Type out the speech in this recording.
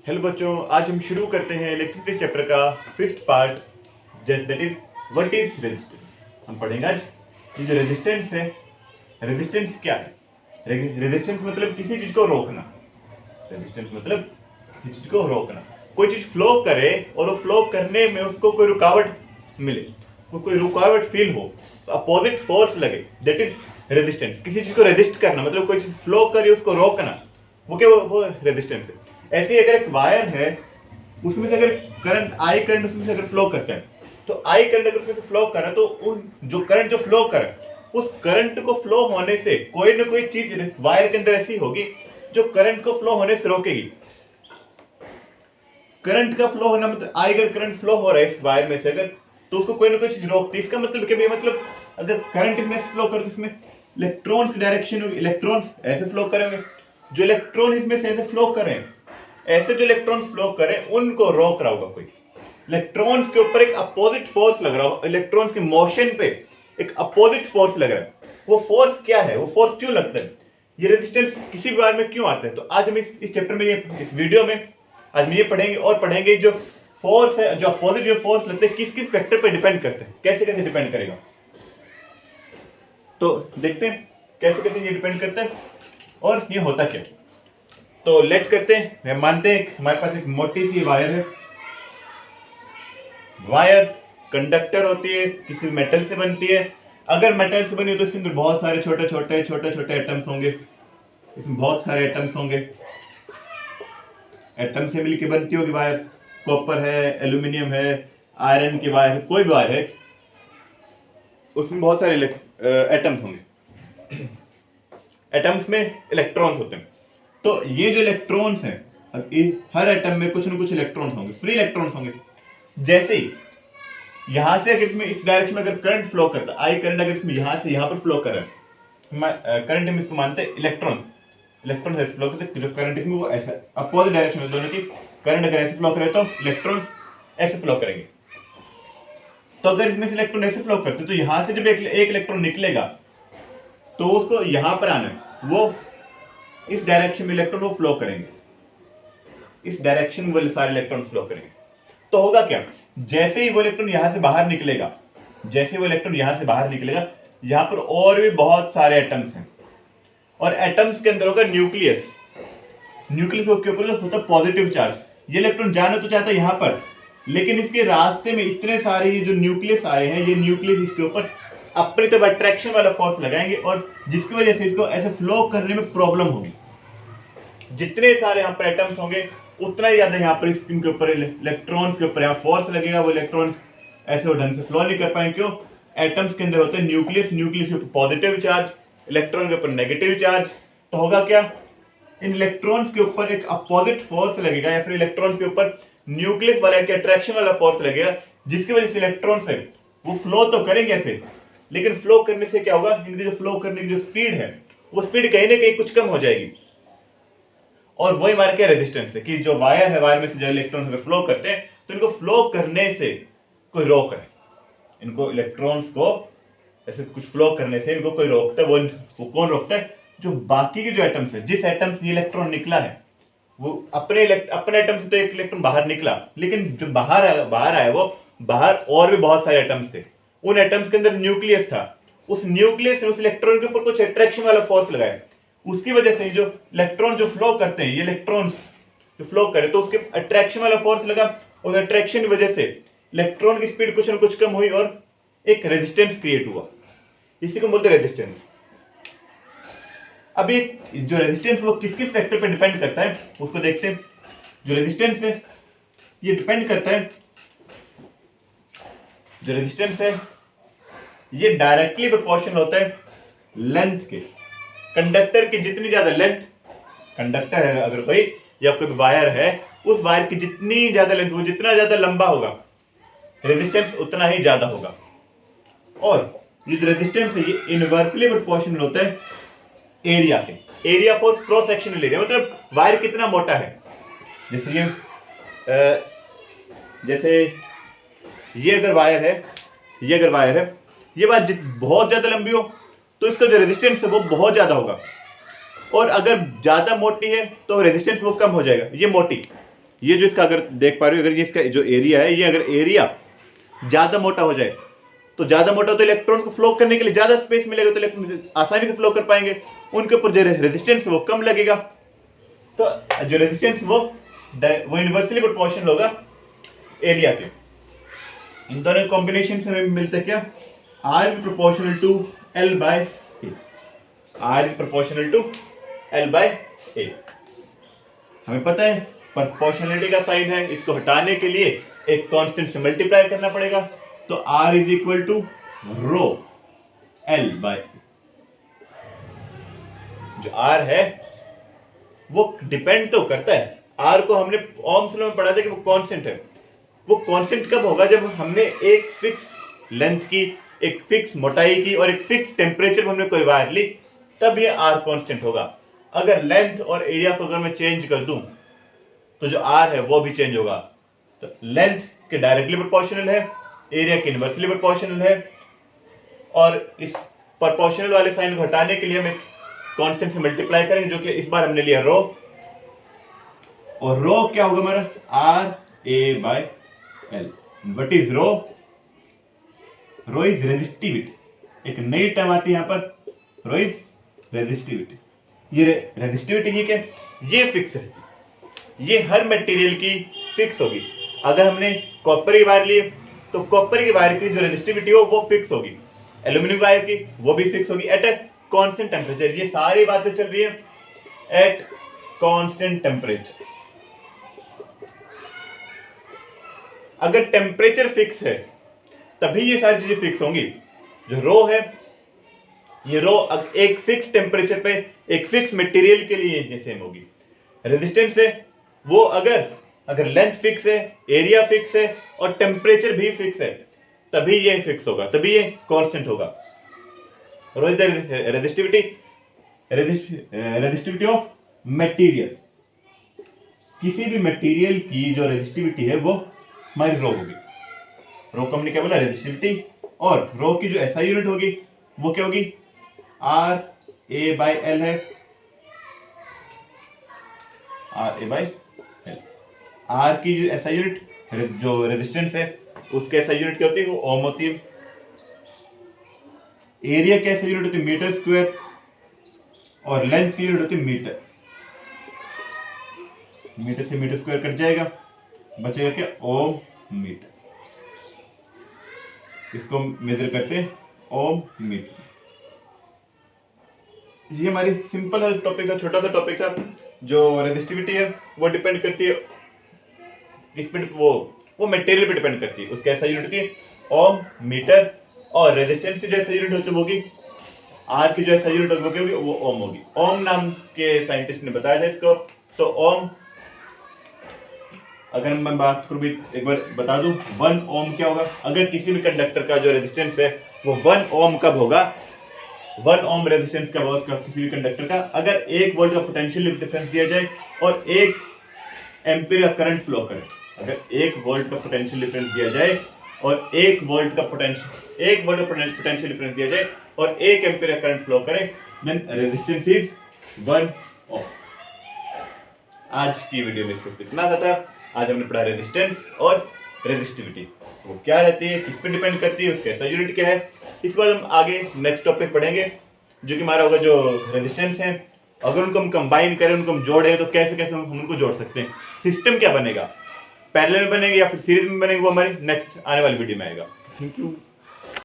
Hello बच्चों, आज हम शुरू करते हैं इलेक्ट्रिसिटी चैप्टर का 5th part, that is what is resistance. हम पढ़ेंगे आज ये जो रेजिस्टेंस है। रेजिस्टेंस क्या है? रेजिस्टेंस मतलब किसी चीज को रोकना। रेजिस्टेंस मतलब किसी चीज को रोकना। कोई चीज फ्लो करे और वो फ्लो करने में उसको कोई रुकावट मिले, कोई रुकावट फील हो, तो अपोजिट फोर्स लगे, दैट इज रेजिस्टेंस। किसी चीज को रेजिस्ट करना मतलब कोई चीज फ्लो करे उसको रोकना, वो क्या, वो रेजिस्टेंस है। ऐसे ही अगर एक वायर है, उसमें से अगर करंट आई करंट उसमें से अगर फ्लो करता है, तो आई करंट अगर उसमें से फ्लो करे तो उन जो करंट जो फ्लो करे, उस करंट को फ्लो होने से कोई ना कोई चीज वायर के अंदर ऐसी होगी जो करंट को फ्लो होने से रोकेगी। करंट का फ्लो होना मतलब आई अगर करंट फ्लो हो रहा है इस वायर में से अगर, तो उसको कोई ना कोई चीज रोकती है। इसका मतलब क्या, मतलब अगर करंट इसमें फ्लो करे तो इसमें इलेक्ट्रॉन्स की डायरेक्शन होगी, इलेक्ट्रॉन्स ऐसे फ्लो करेंगे। जो इलेक्ट्रॉन इसमें से ऐसे फ्लो करें, ऐसे जो इलेक्ट्रॉन फ्लो करें उनको रोक रहा होगा कोई। इलेक्ट्रॉन्स के ऊपर एक अपोजिट फोर्स लग रहा होगा, इलेक्ट्रॉन्स की मोशन पे एक अपोजिट फोर्स लग रहा है। वो फोर्स क्या है, वो फोर्स क्यों लगता है, ये रेजिस्टेंस किसी भी वायर में क्यों आता है, तो आज हम इस चैप्टर में, इस वीडियो में आज हम ये पढ़ेंगे और पढ़ेंगे जो फोर्स है, जो अपोजिट जो फोर्स लगते हैं किस किस फैक्टर पे डिपेंड करते हैं, कैसे कैसे डिपेंड करेगा। तो देखते हैं कैसे कैसे ये डिपेंड करता है और ये होता क्या। तो लेट करते हैं, मानते हैं हमारे पास एक मोटी सी वायर है। वायर कंडक्टर होती है, किसी मेटल से बनती है। अगर मेटल से बनी हो तो इसके अंदर बहुत सारे छोटे छोटे एटम्स होंगे, इसमें बहुत सारे एटम्स होंगे। एटम से मिलकर बनती होगी वायर। कॉपर है, एल्यूमिनियम है, आयरन की वायर है, कोई भी वायर है, उसमें बहुत सारे एटम्स होंगे। एटम्स में इलेक्ट्रॉन्स होते हैं। तो ये जो इलेक्ट्रॉन्स हैं, हर एटम में कुछ ना कुछ इलेक्ट्रॉन्स होंगे, फ्री इलेक्ट्रॉन्स होंगे। जैसे ही यहां से अगर इसमें इस डायरेक्शन में अगर करंट फ्लो करता है, आई करंट अगर इसमें यहां से यहां पर फ्लो कर रहा है, करंट हम इसको मानते हैं इलेक्ट्रॉन। इलेक्ट्रॉन ऐसे फ्लो करते हैं, जो करंट इसमें वो ऐसा अपोजिट डायरेक्शन में दोनों की। करंट अगर ऐसे फ्लो करे तो इलेक्ट्रॉन ऐसे फ्लो करेंगे। तो अगर इसमें से इलेक्ट्रॉन ऐसे फ्लो करते तो यहां से जब एक इलेक्ट्रॉन निकलेगा तो उसको यहां पर आना है, वो इस डायरेक्शन में इलेक्ट्रॉन वो फ्लो करेंगे, इस डायरेक्शन में वो सारे इलेक्ट्रॉन फ्लो करेंगे। तो होगा क्या, जैसे ही वो इलेक्ट्रॉन यहां से बाहर निकलेगा, जैसे वो इलेक्ट्रॉन यहां से बाहर निकलेगा, यहां पर और भी बहुत सारे एटम्स हैं और एटम्स के अंदर होगा न्यूक्लियस। न्यूक्लियस के ऊपर जो होता है पॉजिटिव चार्ज। ये इलेक्ट्रॉन जाना तो चाहता है यहां पर, लेकिन इसके रास्ते में इतने सारे जो न्यूक्लियस आए हैं, ये न्यूक्लियस इसके ऊपर अपनी तरफ अट्रैक्शन वाला फोर्स लगाएंगे और जिसकी वजह से इसको ऐसे फ्लो करने में प्रॉब्लम होगी। जितने सारे यहाँ पर एटम्स होंगे उतना ही ज्यादा यहाँ पर इनके ऊपर इलेक्ट्रॉन्स के ऊपर यहाँ फोर्स लगेगा, वो इलेक्ट्रॉन्स ऐसे वो ढंग से फ्लो नहीं कर पाएंगे। क्यों? एटम्स के अंदर होते हैं न्यूक्लियस, न्यूक्लियस के ऊपर पॉजिटिव चार्ज, इलेक्ट्रॉन के ऊपर नेगेटिव चार्ज। तो होगा क्या, इन इलेक्ट्रॉन्स के ऊपर एक अपोजिट फोर्स लगेगा या फिर इलेक्ट्रॉन्स के ऊपर न्यूक्लियस वाला एक अट्रैक्शन वाला फोर्स लगेगा, जिसकी वजह से इलेक्ट्रॉन्स है वो फ्लो तो करेंगे ऐसे, लेकिन फ्लो करने से क्या होगा, इनकी जो फ्लो करने की जो स्पीड है वो स्पीड कहीं ना कहीं कुछ कम हो जाएगी। और वही हमारे क्या रेजिस्टेंस है कि जो वायर है, वायर में से जो इलेक्ट्रॉन्स अगर फ्लो करते हैं तो इनको फ्लो करने से कोई रोक है, इनको इलेक्ट्रॉन्स को ऐसे कुछ फ्लो करने से इनको कोई रोकता है। वो कौन रोकता है? जो बाकी के जो एटम्स है, जिस एटम से इलेक्ट्रॉन निकला है वो अपने एटम से तो एक इलेक्ट्रॉन बाहर निकला, लेकिन जो बाहर आया वो बाहर और भी बहुत सारे एटम्स थे। उन एटम्स के अंदर न्यूक्लियस था, उस न्यूक्लियस ने उस इलेक्ट्रॉन के ऊपर कुछ अट्रैक्शन वाला फोर्स लगाया। उसकी वजह से जो इलेक्ट्रॉन जो फ्लो करते हैं, ये इलेक्ट्रॉन्स जो फ्लो करे तो उसके अट्रैक्शन वाला फोर्स लगा, उस अट्रैक्शन की वजह से इलेक्ट्रॉन की स्पीड कुछ न कुछ कम हुई और एक रेजिस्टेंस क्रिएट हुआ। इसी को बोलते हैं रेजिस्टेंस। अभी जो रेजिस्टेंस वो किस किस फैक्टर पे डिपेंड करता है उसको देखते हैं। जो रेजिस्टेंस है ये डिपेंड करता है, जो रेजिस्टेंस है ये डायरेक्टली प्रोपोर्शनल होता है लेंथ के। कंडक्टर की जितनी ज्यादा लेंथ, कंडक्टर है अगर कोई या कोई वायर है, उस वायर की जितनी ज्यादा लेंथ, वो जितना ज्यादा लंबा होगा रेजिस्टेंस उतना ही ज्यादा होगा। और ये जो रेजिस्टेंस है ये इनवर्सली प्रोपोर्शनल होता है एरिया के। Area for cross sectional area, मतलब वायर कितना मोटा है। जैसे ये अगर वायर है, ये वायर बहुत ज्यादा लंबी हो तो इसका जो रेजिस्टेंस है वो बहुत ज्यादा होगा, और अगर ज्यादा मोटी है तो रेजिस्टेंस वो कम हो जाएगा। ये मोटी, ये जो इसका अगर देख पा रहे हो, अगर ये इसका जो एरिया है, ये अगर एरिया ज़्यादा मोटा हो जाए तो ज़्यादा मोटा तो इलेक्ट्रॉन को फ्लो करने के लिए ज़्यादा स्पेस मिलेगा, तो इलेक्ट्रॉन आसानी से फ्लो कर पाएंगे। उनके ऊपर जो रेजिस्टेंस वो कम लगेगा, तो जो रेजिस्टेंस वो इनवर्सली प्रोपोर्शनल होगा एरिया के। इन दोनों कॉम्बिनेशन से हमें मिलता है क्या, R is proportional to L by A। R is proportional to L by A। हमें पता है प्रोपोर्शनलिटी का साइन है, इसको हटाने के लिए एक कांस्टेंट से मल्टीप्लाई करना पड़ेगा, तो R is equal to row L by A। जो R है वो डिपेंड तो करता है, R को हमने ओम्स लॉ में पढ़ा था कि वो कांस्टेंट है। वो कांस्टेंट कब होगा, जब हमने एक फिक्स लेंथ की, एक फिक्स मोटाई की और एक फिक्स टेम्परेचर पर हमने कोई वायर ली, तब ये R कांस्टेंट होगा। अगर लेंथ और एरिया को अगर मैं चेंज कर दूं तो जो R है वो भी चेंज होगा। तो लेंथ के डायरेक्टली प्रोपोर्शनल है, एरिया के इनवर्सली प्रोपोर्शनल है, और इस प्रोपोर्शनल वाले साइन को हटाने के लिए हम एक कांस्टेंट से मल्टीप्लाई करेंगे, जो कि इस बार हमने लिया रो, और रो क्या होगा हमारा, RA by L। What is rho? Rho is resistivity. एक नई टर्म आती है यहाँ पर, रो इज रेजिस्टिविटी। ये रेजिस्टिविटी ये क्या, ये फिक्स है, ये हर मटेरियल की फिक्स होगी। अगर हमने कॉपर की वायर ली तो कॉपर की वायर की जो रेजिस्टिविटी हो वो फिक्स होगी, एल्यूमिनियम वायर की वो भी फिक्स होगी एट ए कांस्टेंट टेम्परेचर। ये सारी बातें चल रही है एट कांस्टेंट टेम्परेचर। अगर टेम्परेचर फिक्स है तभी ये सारी चीजें फिक्स होंगी। जो रो है, ये रो एक फिक्स टेम्परेचर पे एक फिक्स मटेरियल के लिए ये सेम होगी। रेजिस्टेंस है वो अगर लेंथ फिक्स है, एरिया फिक्स है और टेम्परेचर भी फिक्स है, तभी ये फिक्स होगा, तभी ये कांस्टेंट होगा। रो इज रेजिस्टिविटी ऑफ मटेरियल। किसी भी मटेरियल की जो रेजिस्टिविटी है वो हमारी रो होगी। रो को हमने क्या बोला, रेजिस्टिविटी, और रो की जो एसआई यूनिट होगी वो क्या होगी, RA by L है, RA by L। R की जो एसआई यूनिट, जो रेजिस्टेंस है उसके एसआई यूनिट क्या होती है, वो ओम होती है। एरिया की एसआई यूनिट होती है मीटर स्क्वायर, और लेंथ की यूनिट होती है मीटर। मीटर से मीटर स्क्वायर कट जाएगा, बचेगा क्या, ओम मीटर। इसको मेजर करते हैं ओम मीटर। ये हमारी सिंपल टॉपिक का छोटा सा टॉपिक था। जो रेजिस्टिविटी है वो डिपेंड करती है किस पे, वो मटेरियल पे डिपेंड करती है। उसकी ऐसा यूनिट होती है ओम मीटर, और रेजिस्टेंस की जो ऐसा यूनिट होती है वो होगी, आर की जो ऐसा यूनिट होगी वो ओम होगी। ओम नाम के साइंटिस्ट ने बताया था इसको। तो ओम, अगर मैं बात करूँ एक बार बता दूं, 1 ओम क्या होगा। अगर किसी भी कंडक्टर का जो रेजिस्टेंस है वो 1 ओम कब होगा, 1 ओम रेजिस्टेंस कब होगा किसी भी कंडक्टर का, अगर 1 वोल्ट का पोटेंशियल डिफरेंस दिया जाए और 1 एम्पीयर का करंट फ्लो करे। अगर 1 वोल्ट का पोटेंशियल डिफरेंस दिया जाए और 1 वोल्ट का पोटेंशियल डिफरेंस दिया जाए और 1 एम्पीयर का करंट फ्लो करे, देन रेजिस्टेंस इज 1 ओम। आज की वीडियो में सिर्फ इतना था। आज हमने पढ़ा रेजिस्टेंस और रेजिस्टिविटी, वो क्या रहती है, किस पे डिपेंड करती है, उसका ऐसा यूनिट क्या है। इस बार हम आगे नेक्स्ट टॉपिक पढ़ेंगे जो कि हमारा होगा जो रेजिस्टेंस है। अगर उनको हम कंबाइन करें, उनको हम जोड़ें, तो कैसे कैसे हम उनको जोड़ सकते हैं, सिस्टम क्या बनेगा, पैरेलल में बनेंगे या फिर सीरीज में बनेंगे, वो हमारी नेक्स्ट आने वाली वीडियो में आएगा। Thank you.